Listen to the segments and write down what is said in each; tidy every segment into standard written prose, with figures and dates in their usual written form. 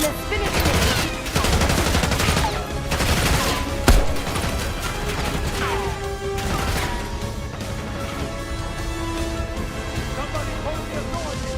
Let's finish this. Somebody call the authorities!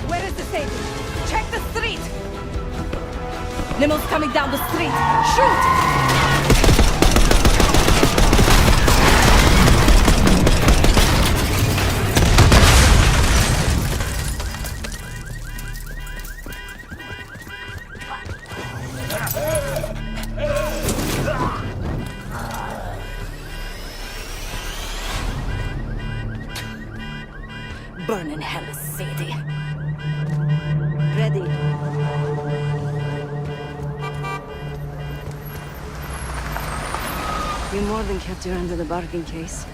Where is the Satan? Check the street! Nemo's coming down the street! Shoot! Burn in hell, Sadie. Ready. You more than kept her under the bargain case.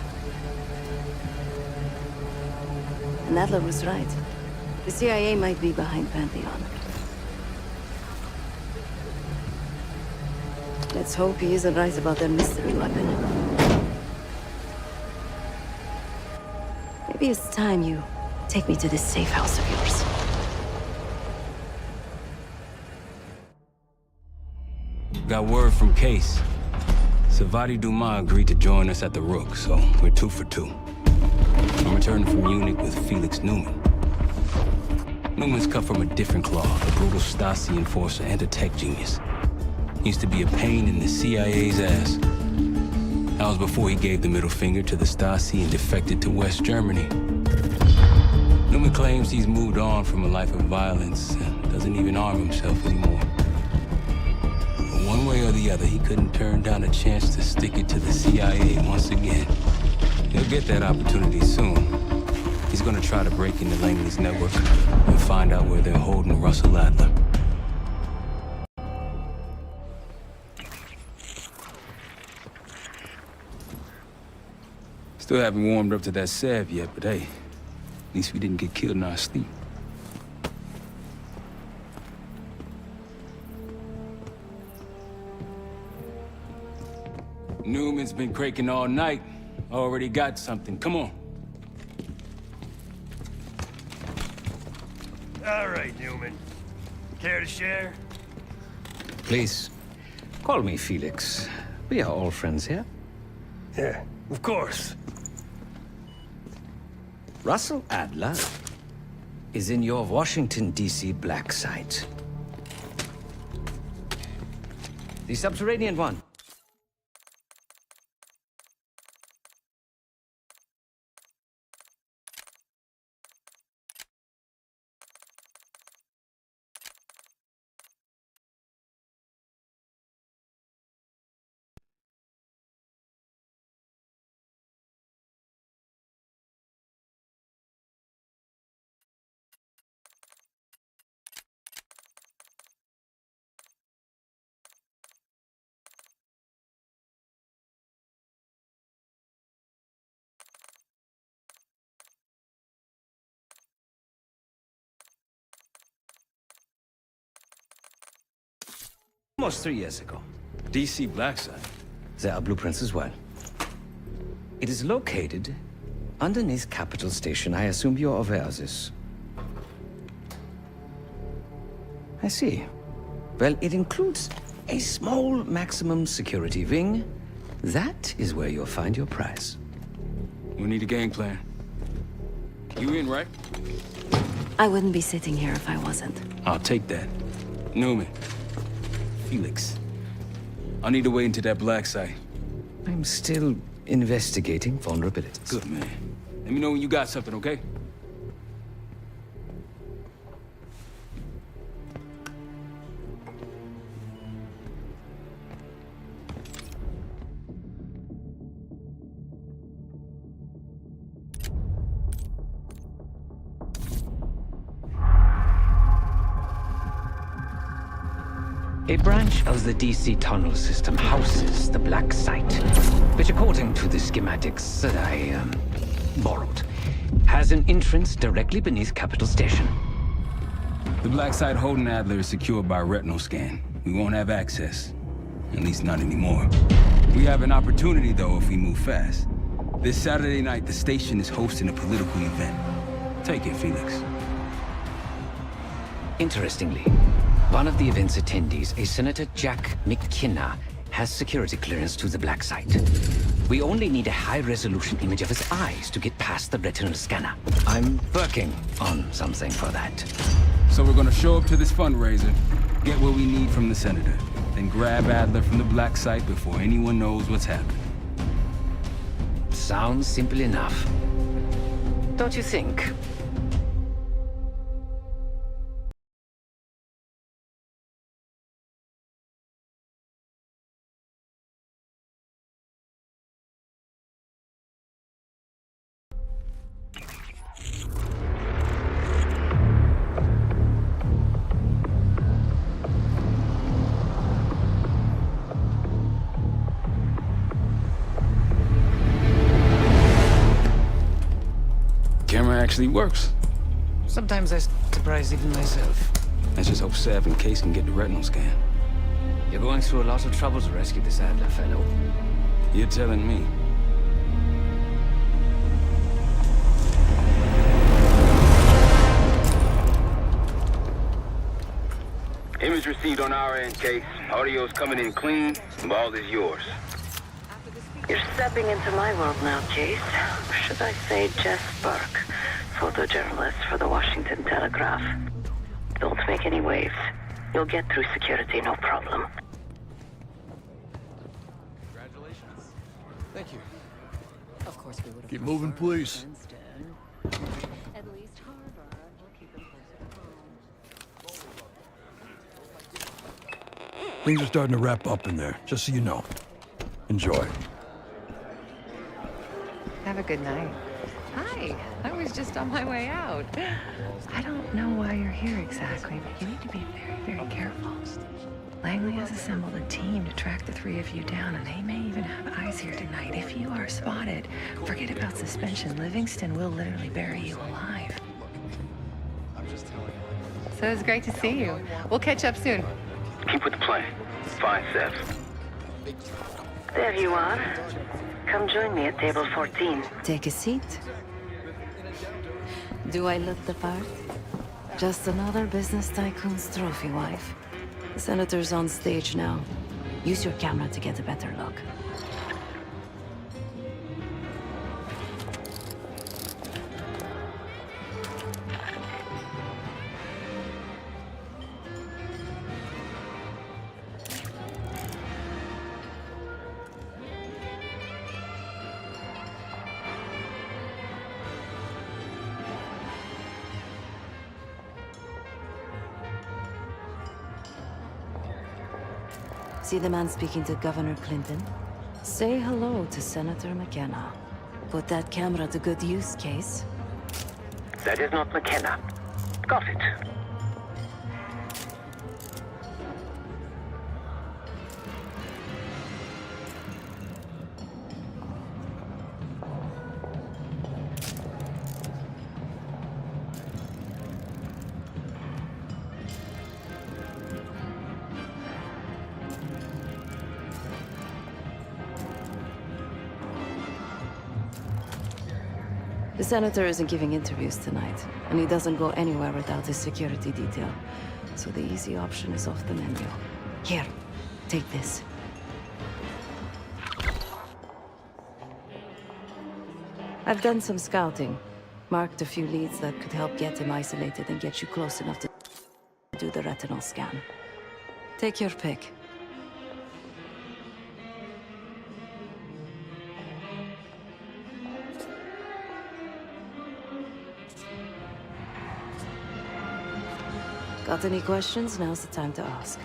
And Adler was right. The CIA might be behind Pantheon. Let's hope he isn't right about their mystery weapon. Maybe it's time you take me to this safe house of yours. Got word from Case. Savati Dumas agreed to join us at the Rook, so we're 2 for 2. I'm returning from Munich with Felix Neumann. Newman's cut from a different cloth, a brutal Stasi enforcer and a tech genius. He used to be a pain in the CIA's ass. That was before he gave the middle finger to the Stasi and defected to West Germany. Newman claims he's moved on from a life of violence and doesn't even arm himself anymore. But one way or the other, he couldn't turn down a chance to stick it to the CIA once again. He'll get that opportunity soon. He's gonna try to break into Langley's network and find out where they're holding Russell Adler. Still haven't warmed up to that salve yet, but hey, at least we didn't get killed in our sleep. Newman's been cranking all night. Already got something. Come on. All right, Newman. Care to share? Please, call me Felix. We are all friends here. Yeah, of course. Russell Adler is in your Washington, D.C. black site. The subterranean one. Almost 3 years ago. DC Blackside. There are blueprints as well. It is located underneath Capitol Station. I assume you're aware of this. I see. Well, it includes a small maximum security wing. That is where you'll find your prize. We need a game plan. You in, right? I wouldn't be sitting here if I wasn't. I'll take that. Newman. Felix. I need to wait into that black site. I'm still investigating vulnerabilities. Good, man. Let me know when you got something, okay? A branch of the DC tunnel system houses the Black Site, which according to the schematics that I, borrowed, has an entrance directly beneath Capital Station. The Black Site holding Adler is secured by retinal scan. We won't have access. At least not anymore. We have an opportunity, though, if we move fast. This Saturday night, the station is hosting a political event. Take it, Felix. Interestingly, one of the event's attendees, a Senator Jack McKenna, has security clearance to the Black Site. We only need a high-resolution image of his eyes to get past the retinal scanner. I'm working on something for that. So we're gonna show up to this fundraiser, get what we need from the Senator, then grab Adler from the Black Site before anyone knows what's happening. Sounds simple enough. Don't you think? Camera actually works. Sometimes I surprise even myself. Let's just hope Sev and Case can get the retinal scan. You're going through a lot of trouble to rescue this Adler fellow. You're telling me. Image received on our end, Case. Audio's coming in clean. Ball is yours. You're stepping into my world now, Chase. Or should I say Jess Burke, photojournalist for the Washington Telegraph. Don't make any waves. You'll get through security, no problem. Congratulations. Thank you. Of course we would have. Keep moving, please. At least Harvard will keep him closer to home. Things are starting to wrap up in there, just so you know. Enjoy. Have a good night. Hi, I was just on my way out. I don't know why you're here exactly, but you need to be very, very careful. Langley has assembled a team to track the three of you down, and they may even have eyes here tonight. If you are spotted, forget about suspension. Livingston will literally bury you alive. So it's great to see you. We'll catch up soon. Keep with the plan. Fine, Seth. There you are. Come join me at table 14. Take a seat. Do I look the part? Just another business tycoon's trophy wife. The senator's on stage now. Use your camera to get a better look. See the man speaking to Governor Clinton? Say hello to Senator McKenna. Put that camera to good use, Case. That is not McKenna. Got it. The senator isn't giving interviews tonight, and he doesn't go anywhere without his security detail. So the easy option is off the menu. Here, take this. I've done some scouting. Marked a few leads that could help get him isolated and get you close enough to do the retinal scan. Take your pick. Got any questions? Now's the time to ask.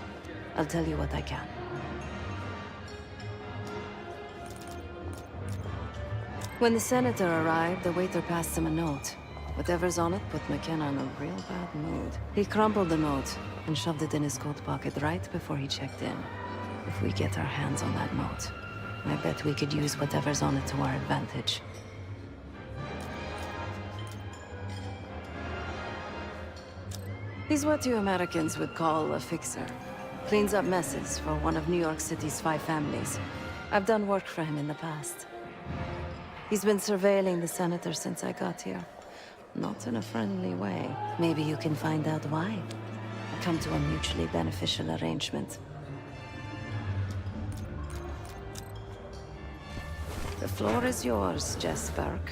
I'll tell you what I can. When the senator arrived, the waiter passed him a note. Whatever's on it put McKenna in a real bad mood. He crumpled the note and shoved it in his coat pocket right before he checked in. If we get our hands on that note, I bet we could use whatever's on it to our advantage. He's what you Americans would call a fixer. Cleans up messes for one of New York City's 5 families. I've done work for him in the past. He's been surveilling the senator since I got here. Not in a friendly way. Maybe you can find out why. Come to a mutually beneficial arrangement. The floor is yours, Jess Burke.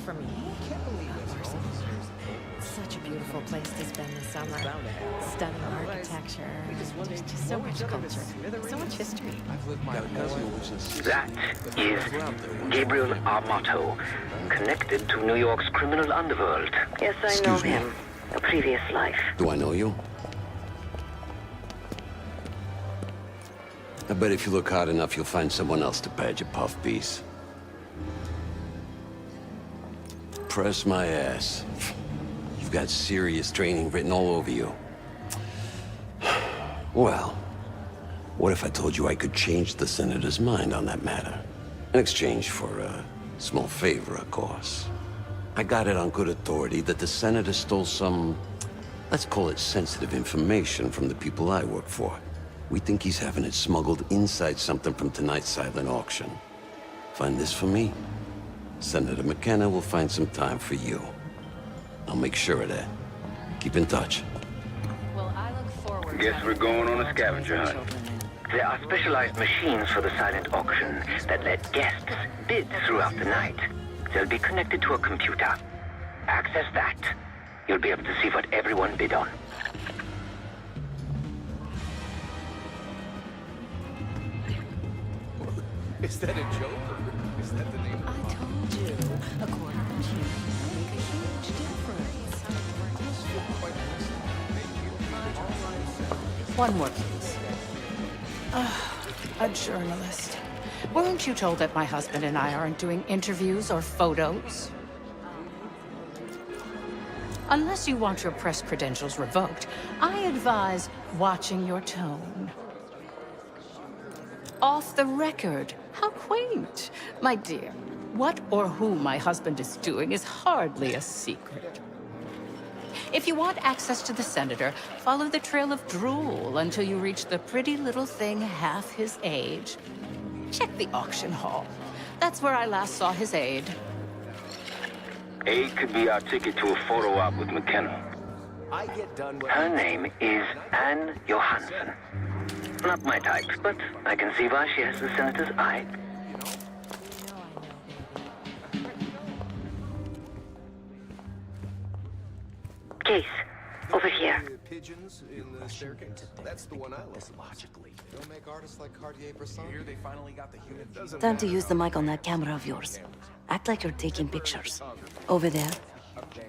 For me? Such a beautiful place to spend the summer. Stunning architecture. There's just so much culture. So much history. That is Gabriel Armato, connected to New York's criminal underworld. Yes, I know him. A previous life. Do I know you? I bet if you look hard enough, you'll find someone else to badge a puff piece. Press my ass. You've got serious training written all over you. Well, what if I told you I could change the Senator's mind on that matter? In exchange for a small favor, of course. I got it on good authority that the Senator stole some, let's call it sensitive information from the people I work for. We think he's having it smuggled inside something from tonight's silent auction. Find this for me? Senator McKenna will find some time for you. I'll make sure of that. Keep in touch. Well, I look forward Guess we're going on a scavenger hunt. There are specialized machines for the silent auction that let guests bid throughout the night. They'll be connected to a computer. Access that. You'll be able to see what everyone bid on. Is that a joke? Is that the name? I told you, a quarter inch here can make a huge difference. One more, please. A journalist. Weren't you told that my husband and I aren't doing interviews or photos? Unless you want your press credentials revoked, I advise watching your tone. Off the record. How quaint. My dear, what or who my husband is doing is hardly a secret. If you want access to the Senator, follow the trail of drool until you reach the pretty little thing half his age. Check the auction hall. That's where I last saw his aide. Aid could be our ticket to a photo op with McKenna. Her name is Anne Johansson. Not my type, but I can see why she has the Senator's eye. Case, over here. Pigeons in the staircase. That's the one I love. Logically. They don't make artists like Cartier-Bresson. Here they finally got the human. Time to use the mic on that camera of yours. Act like you're taking pictures. Over there,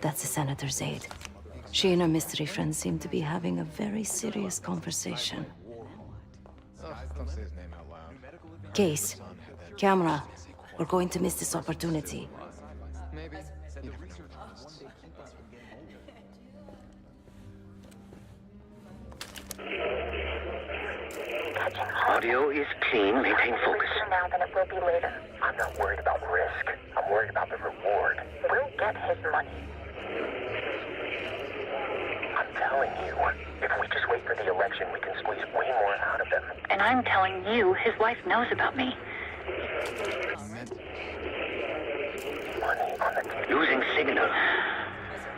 that's the Senator's aide. She and her mystery friend seem to be having a very serious conversation. Don't say his name out loud. Case, camera, we're going to miss this opportunity. Maybe. Audio is clean. Maintain focus. Now than it will be later. I'm not worried about risk. I'm worried about the reward. We'll get his money. I'm telling you, if we just wait for the election, we can squeeze way more out of them. And I'm telling you, his wife knows about me. Money on the table. Losing signal.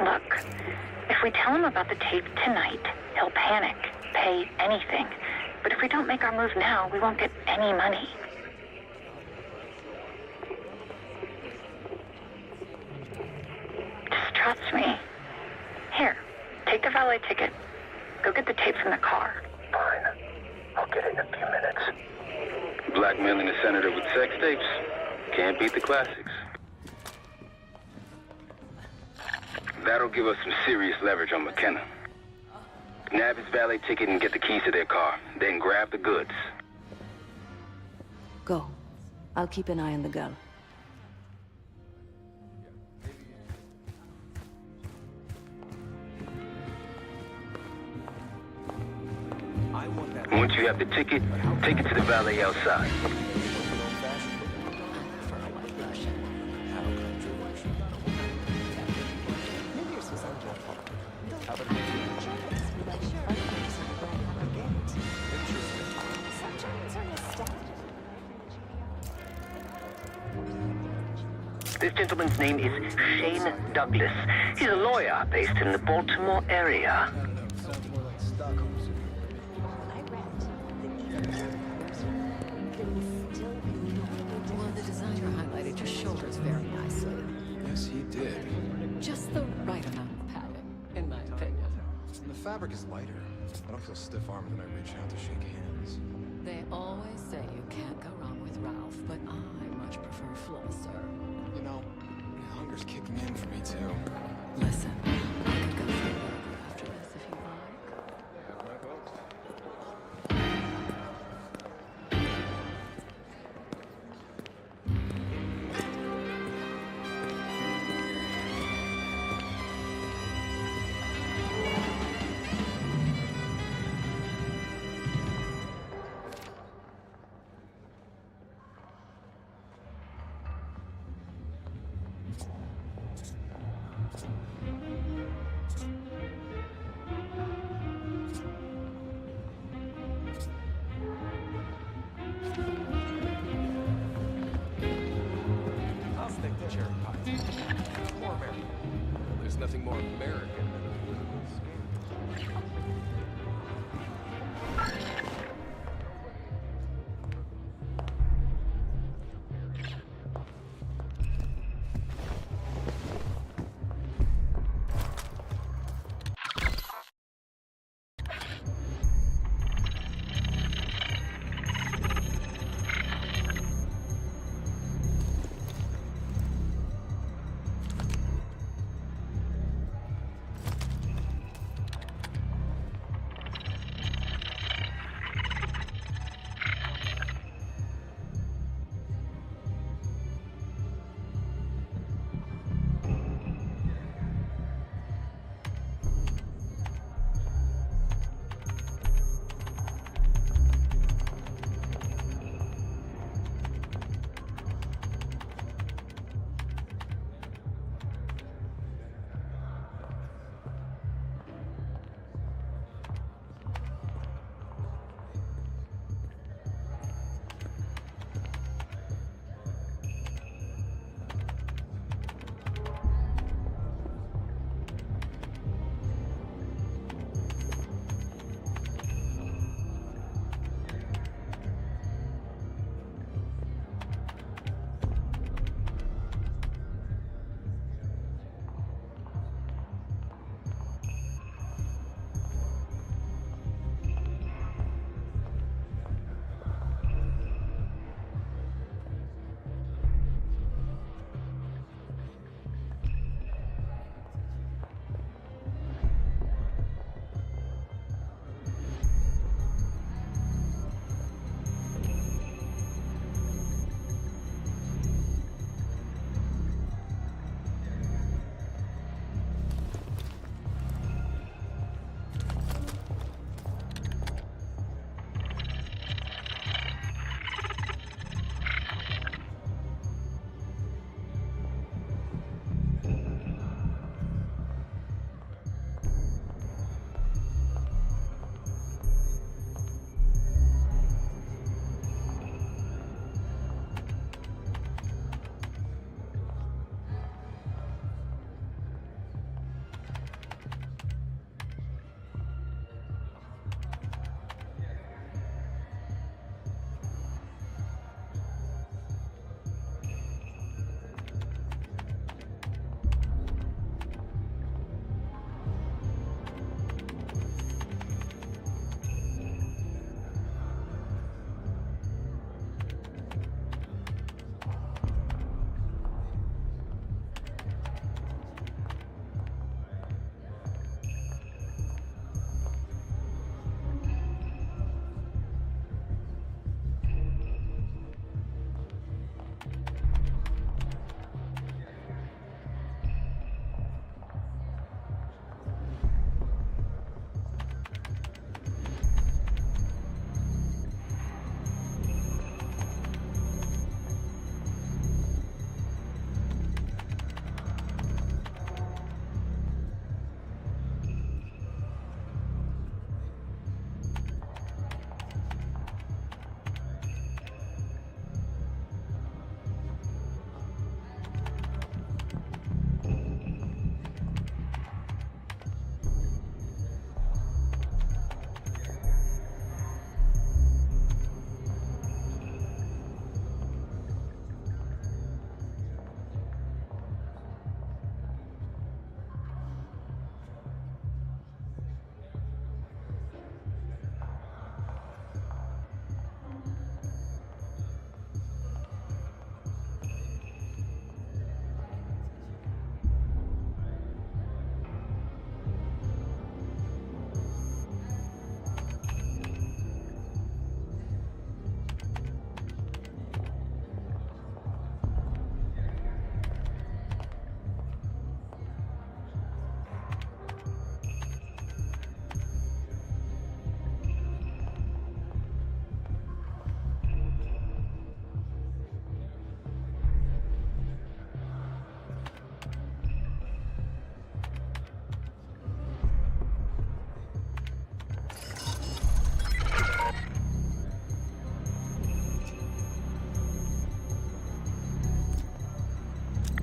Look, if we tell him about the tape tonight, he'll panic, pay anything. But if we don't make our move now, we won't get any money. Just trust me. Here, take the valet ticket. Go get the tape from the car. Fine. get it in a few minutes. Blackmailing the senator with sex tapes? Can't beat the classics. That'll give us some serious leverage on McKenna. Nab his valet ticket and get the keys to their car. Then grab the goods. Go. I'll keep an eye on the girl. Once you have the ticket, take it to the valet outside. This gentleman's name is Shane Douglas. He's a lawyer based in the Baltimore area. Well, the designer highlighted your shoulders very nicely. Yes, he did. Just the right amount of padding, in my opinion. And the fabric is lighter. I don't feel stiff-armed when I reach out to shake hands. They always say you can't go wrong with Ralph, but I much prefer Flo, sir. You know, hunger's kicking in for me, too. Listen, I could go for a burger after this if you like. I'll stick to cherry pie. More American. There's nothing more American than a political scheme.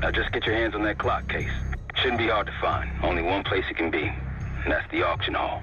Now just get your hands on that clock, Case. Shouldn't be hard to find. Only one place it can be, and that's the auction hall.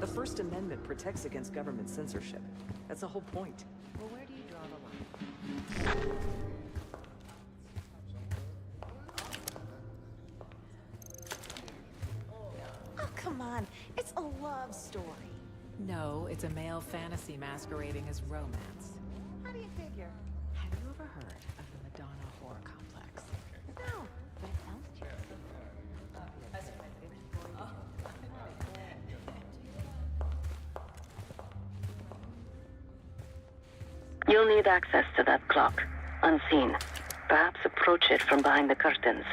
The First Amendment protects against government censorship. That's the whole point. Well, where do you draw the line? Oh, come on. It's a love story. No, it's a male fantasy masquerading as romance. How do you figure? Have you ever heard of the Madonna Horror Complex? No, but it sounds juicy. You'll need access to that clock, unseen. Perhaps approach it from behind the curtains.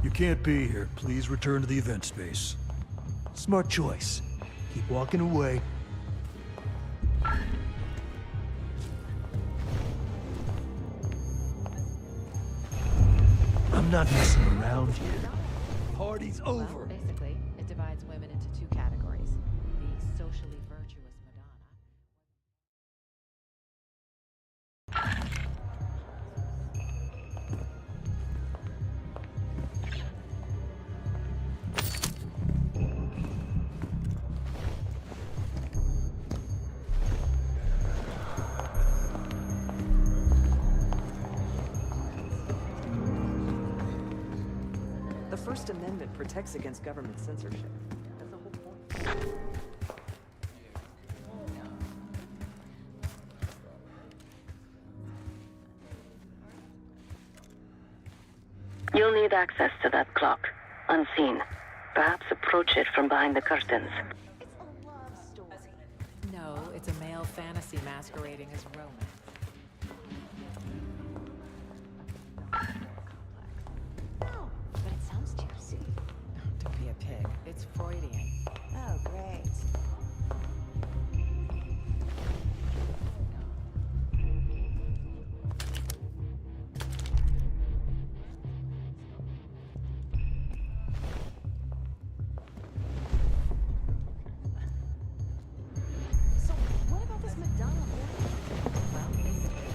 You can't be here. Please return to the event space. Smart choice. Keep walking away. I'm not messing around here. Party's over. Well, basically, it divides women into two categories. The socially virtuous Madonna. The First Amendment protects against government censorship. That's the whole point. You'll need access to that clock, unseen. Perhaps approach it from behind the curtains. It's a love story. No, it's a male fantasy masquerading as romance. No, but it sounds juicy. Don't be a pig. It's Freudian. Oh, great. So, what about this Madonna? Well, basically,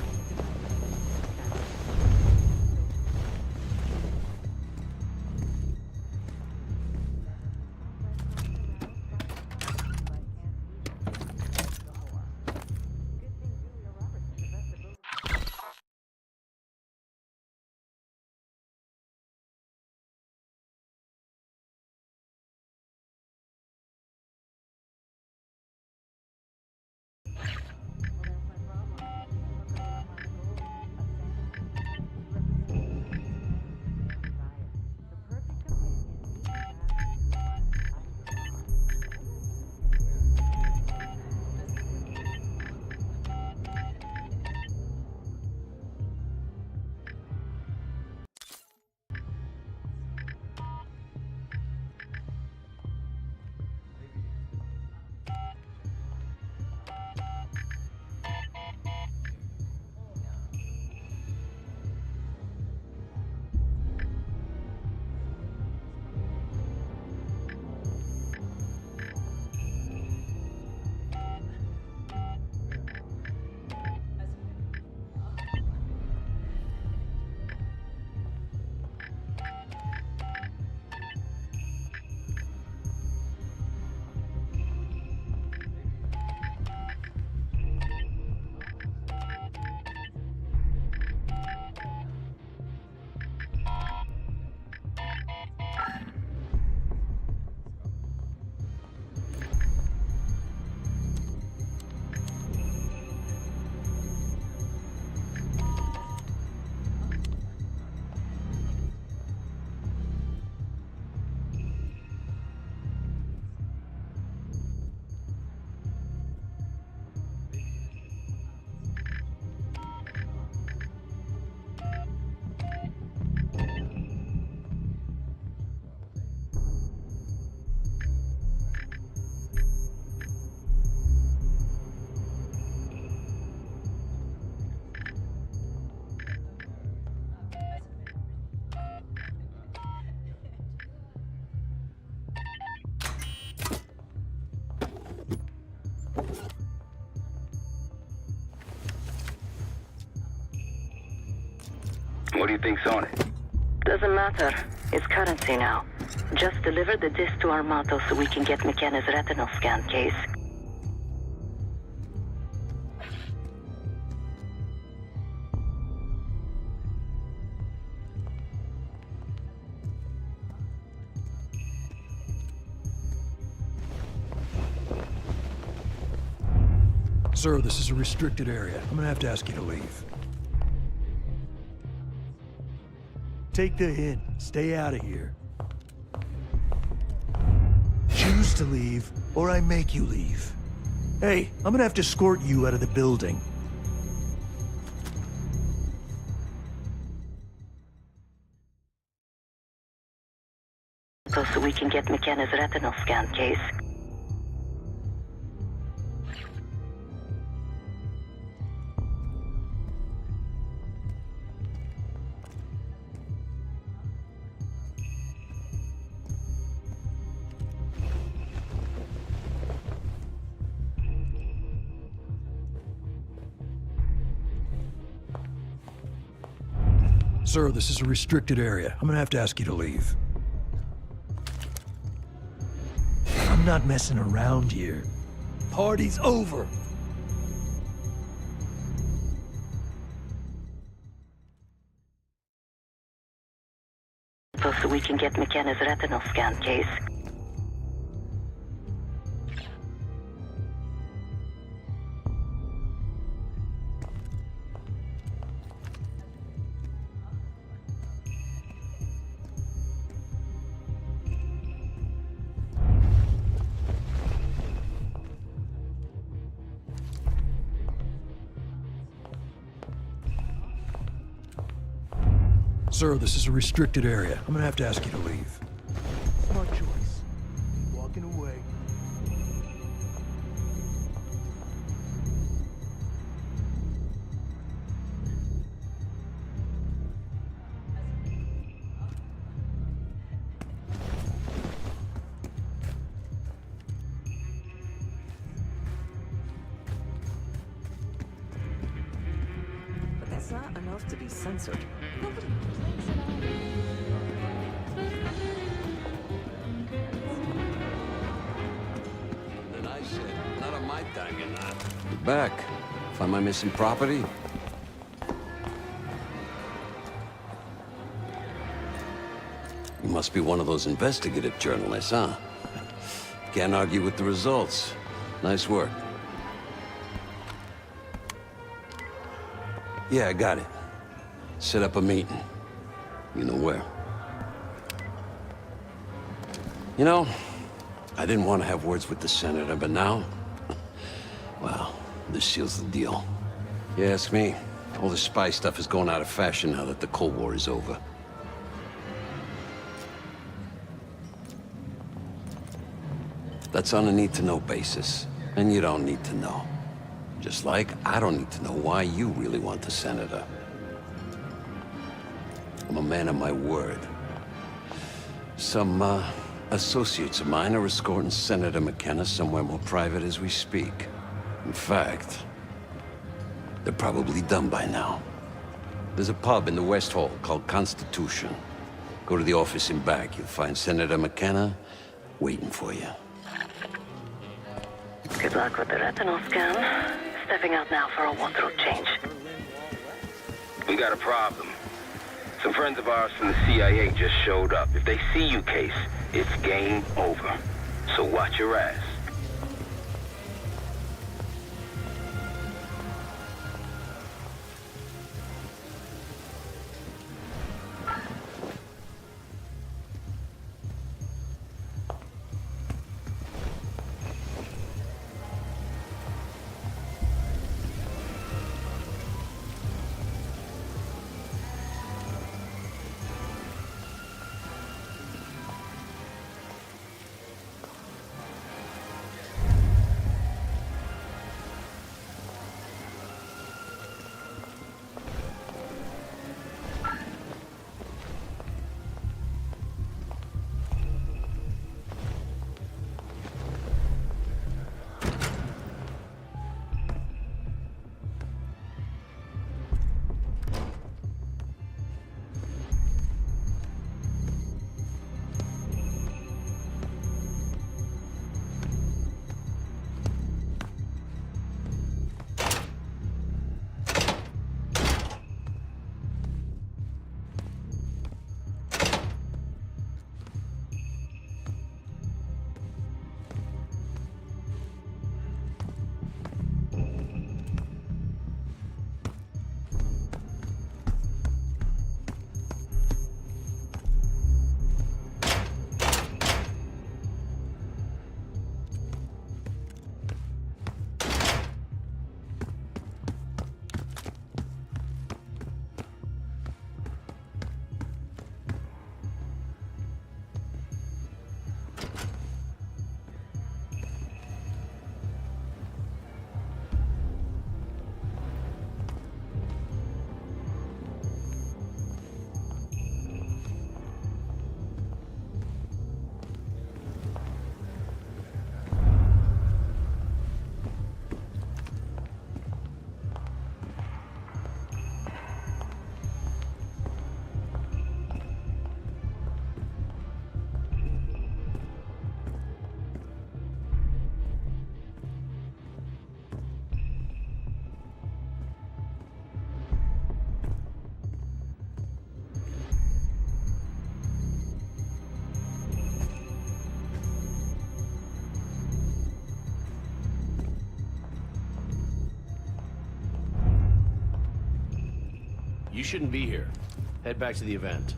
do you think's on it? Doesn't matter. It's currency now. Just deliver the disc to Armato so we can get McKenna's retinal scan case. Sir, this is a restricted area. I'm gonna have to ask you to leave. Take the hint. Stay out of here. Choose to leave, or I make you leave. Hey, I'm gonna have to escort you out of the building. So we can get McKenna's retinal scan case. Sir, this is a restricted area. I'm gonna have to ask you to leave. I'm not messing around here. Party's over. So we can get McKenna's retinal scan case. Sir, this is a restricted area. I'm gonna have to ask you to leave. Smart choice. Walking away. But that's not enough to be censored. Nobody Then I said, not on my time, you're not. You're back. Find my missing property? You must be one of those investigative journalists, huh? Can't argue with the results. Nice work. Yeah, I got it. Set up a meeting. You know where. You know, I didn't want to have words with the senator, but now... well, this seals the deal. You ask me, all the spy stuff is going out of fashion now that the Cold War is over. That's on a need-to-know basis, and you don't need to know. Just like I don't need to know why you really want the senator. I'm a man of my word. Some, associates of mine are escorting Senator McKenna somewhere more private as we speak. In fact, they're probably done by now. There's a pub in the West Hall called Constitution. Go to the office in back. You'll find Senator McKenna waiting for you. Good luck with the retinal scan. Stepping out now for a wardrobe change. We got a problem. Some friends of ours from the CIA just showed up. If they see you, Case, it's game over. So watch your ass. You shouldn't be here. Head back to the event.